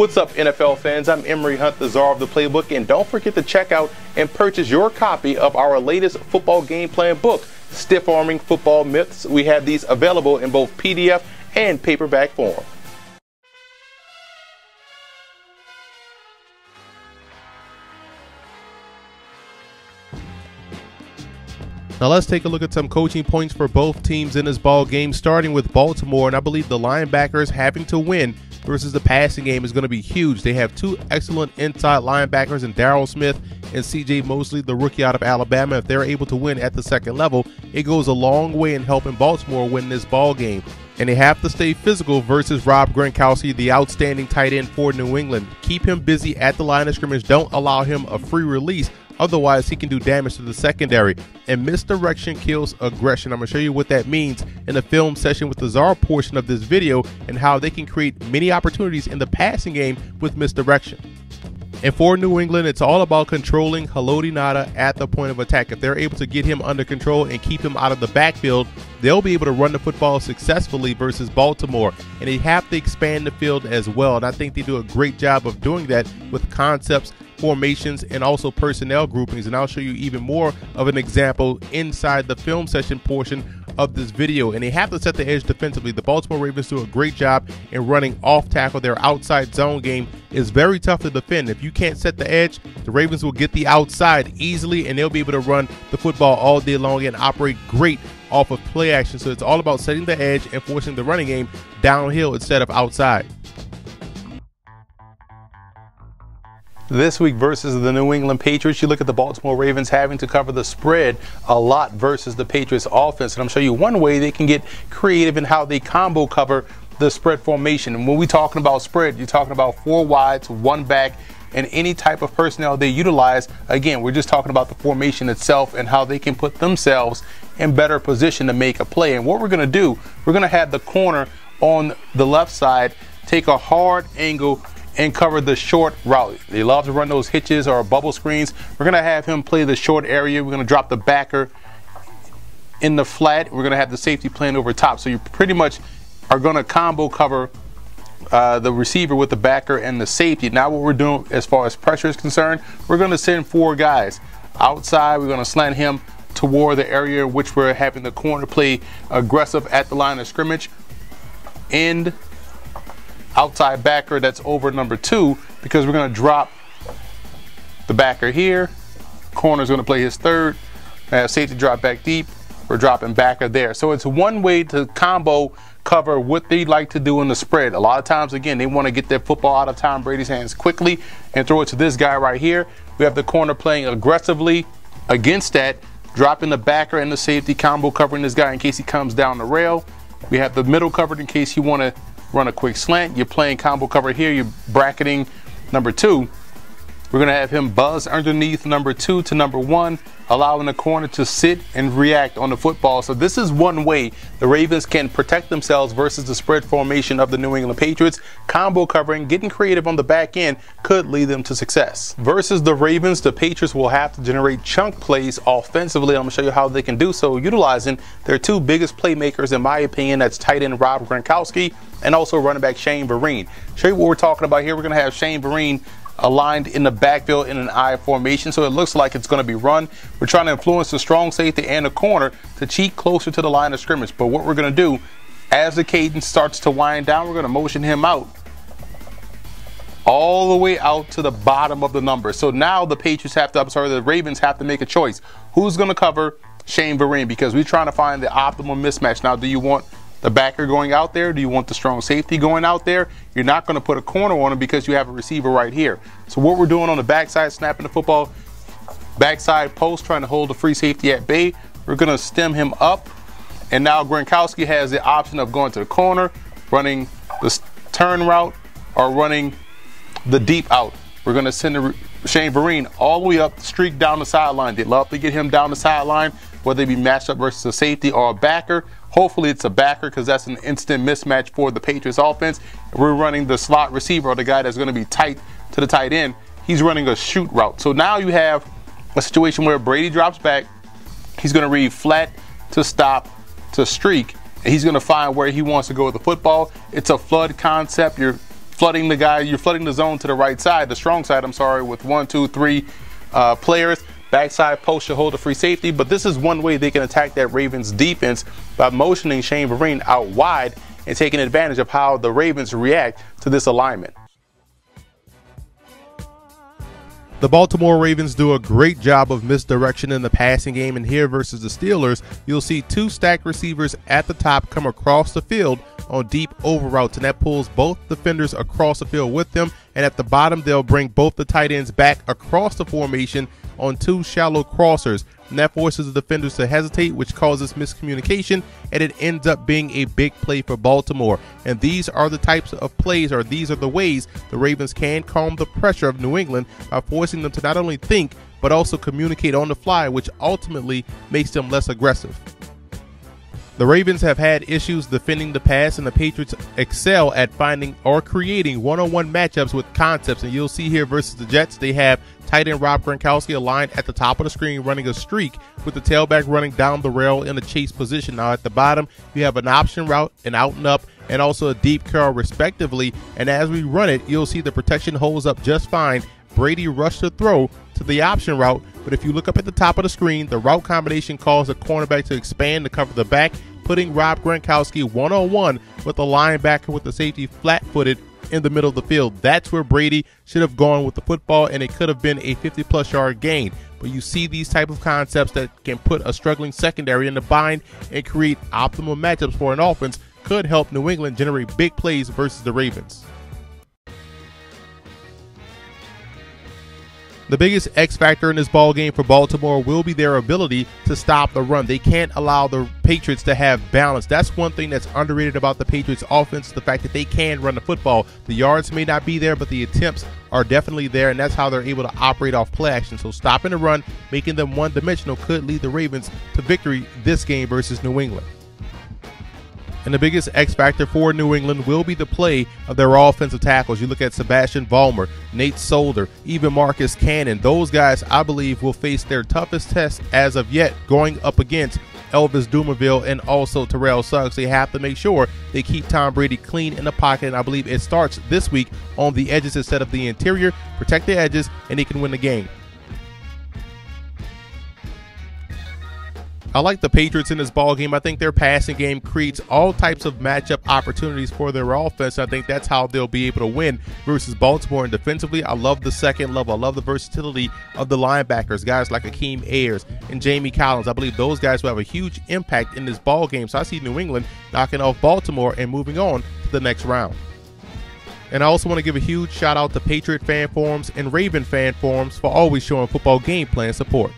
What's up, NFL fans? I'm Emory Hunt, the czar of the playbook, and don't forget to check out and purchase your copy of our latest football game plan book, Stiff Arming Football Myths. We have these available in both PDF and paperback form. Now let's take a look at some coaching points for both teams in this ball game, starting with Baltimore. And I believe the linebackers having to win versus the passing game is going to be huge. They have two excellent inside linebackers in Darryl Smith and C.J. Mosley, the rookie out of Alabama. If they're able to win at the second level, it goes a long way in helping Baltimore win this ball game. And they have to stay physical versus Rob Gronkowski, the outstanding tight end for New England. Keep him busy at the line of scrimmage. Don't allow him a free release. Otherwise, he can do damage to the secondary. And misdirection kills aggression. I'm going to show you what that means in the film session with the czar portion of this video and how they can create many opportunities in the passing game with misdirection. And for New England, it's all about controlling Haloti Ngata at the point of attack. If they're able to get him under control and keep him out of the backfield, they'll be able to run the football successfully versus Baltimore. And they have to expand the field as well. And I think they do a great job of doing that with concepts, formations, and also personnel groupings. And I'll show you even more of an example inside the film session portion of this video. And they have to set the edge defensively. The Baltimore Ravens do a great job in running off tackle. Their outside zone game is very tough to defend. If you can't set the edge, the Ravens will get the outside easily, and they'll be able to run the football all day long and operate great off of play action. So it's all about setting the edge and forcing the running game downhill instead of outside. This week versus the New England Patriots, you look at the Baltimore Ravens having to cover the spread a lot versus the Patriots offense. And I'm showing you one way they can get creative in how they combo cover the spread formation. And when we're talking about spread, you're talking about 4 wides, 1 back, and any type of personnel they utilize. Again, we're just talking about the formation itself and how they can put themselves in better position to make a play. And what we're going to do, we're going to have the corner on the left side take a hard angle and cover the short route. They love to run those hitches or bubble screens. We're going to have him play the short area. We're going to drop the backer in the flat. We're going to have the safety playing over top. So you pretty much are going to combo cover the receiver with the backer and the safety. Now what we're doing as far as pressure is concerned, we're going to send 4 guys outside. We're going to slant him toward the area in which we're having the corner play aggressive at the line of scrimmage. And outside backer that's over number 2, because we're going to drop the backer here. Corner's going to play his third. Safety drop back deep. We're dropping backer there. So it's one way to combo cover what they like to do in the spread. A lot of times, again, they want to get their football out of Tom Brady's hands quickly and throw it to this guy right here. We have the corner playing aggressively against that, dropping the backer and the safety, combo covering this guy in case he comes down the rail. We have the middle covered in case you want to run a quick slant. You're playing combo cover here. You're bracketing number 2. We're going to have him buzz underneath number 2 to number 1, allowing the corner to sit and react on the football. So this is one way the Ravens can protect themselves versus the spread formation of the New England Patriots. Combo covering, getting creative on the back end could lead them to success. Versus the Ravens, the Patriots will have to generate chunk plays offensively. I'm going to show you how they can do so utilizing their 2 biggest playmakers, in my opinion. That's tight end Rob Gronkowski and also running back Shane Vereen. Show you what we're talking about here. We're going to have Shane Vereen aligned in the backfield in an I formation, so it looks like it's going to be run. We're trying to influence the strong safety and the corner to cheat closer to the line of scrimmage. But what we're going to do, as the cadence starts to wind down, we're going to motion him out all the way out to the bottom of the number. So now the Patriots have to, the Ravens have to make a choice. Who's going to cover Shane Vereen? Because we're trying to find the optimal mismatch. Now, do you want the backer going out there? Do you want the strong safety going out there? You're not going to put a corner on him because you have a receiver right here. So what we're doing on the backside, snapping the football, backside post, trying to hold the free safety at bay, we're going to stem him up. And now Gronkowski has the option of going to the corner, running the turn route, or running the deep out. We're going to send Shane Vereen all the way up, streak down the sideline. They love to get him down the sideline, whether it be matched up versus a safety or a backer. Hopefully it's a backer because that's an instant mismatch for the Patriots offense. We're running the slot receiver, or the guy that's going to be tight to the tight end. He's running a shoot route. So now you have a situation where Brady drops back. He's going to read flat to stop to streak. And he's going to find where he wants to go with the football. It's a flood concept. You're flooding the guy, you're flooding the zone to the right side, the strong side, I'm sorry, with 1, 2, 3 players. Backside post should hold a free safety, but this is one way they can attack that Ravens defense by motioning Shane Vereen out wide and taking advantage of how the Ravens react to this alignment. The Baltimore Ravens do a great job of misdirection in the passing game, and here versus the Steelers, you'll see two stacked receivers at the top come across the field on deep over routes, and that pulls both defenders across the field with them, and at the bottom they'll bring both the tight ends back across the formation on two shallow crossers, and that forces the defenders to hesitate, which causes miscommunication, and it ends up being a big play for Baltimore. And these are the types of plays, or these are the ways the Ravens can calm the pressure of New England by forcing them to not only think but also communicate on the fly, which ultimately makes them less aggressive. The Ravens have had issues defending the pass, and the Patriots excel at finding or creating one-on-one matchups with concepts. And you'll see here versus the Jets, they have tight end Rob Gronkowski aligned at the top of the screen running a streak with the tailback running down the rail in a chase position. Now at the bottom, you have an option route, an out and up, and also a deep curl respectively. And as we run it, you'll see the protection holds up just fine. Brady rushed the throw to the option route, but if you look up at the top of the screen, the route combination calls the cornerback to expand to cover the back, putting Rob Gronkowski one-on-one with the linebacker with the safety flat-footed in the middle of the field. That's where Brady should have gone with the football, and it could have been a 50-plus yard gain. But you see these type of concepts that can put a struggling secondary in the bind and create optimal matchups for an offense could help New England generate big plays versus the Ravens. The biggest X factor in this ball game for Baltimore will be their ability to stop the run. They can't allow the Patriots to have balance. That's one thing that's underrated about the Patriots offense, the fact that they can run the football. The yards may not be there, but the attempts are definitely there, and that's how they're able to operate off play action. So stopping the run, making them one-dimensional, could lead the Ravens to victory this game versus New England. And the biggest X factor for New England will be the play of their offensive tackles. You look at Sebastian Vollmer, Nate Solder, even Marcus Cannon. Those guys, I believe, will face their toughest test as of yet, going up against Elvis Dumervil and also Terrell Suggs. They have to make sure they keep Tom Brady clean in the pocket, and I believe it starts this week on the edges instead of the interior. Protect the edges, and they can win the game. I like the Patriots in this ball game. I think their passing game creates all types of matchup opportunities for their offense. I think that's how they'll be able to win versus Baltimore. And defensively, I love the second level. I love the versatility of the linebackers, guys like Akeem Ayers and Jamie Collins. I believe those guys will have a huge impact in this ball game. So I see New England knocking off Baltimore and moving on to the next round. And I also want to give a huge shout out to Patriot fan forums and Raven fan forums for always showing football game plan support.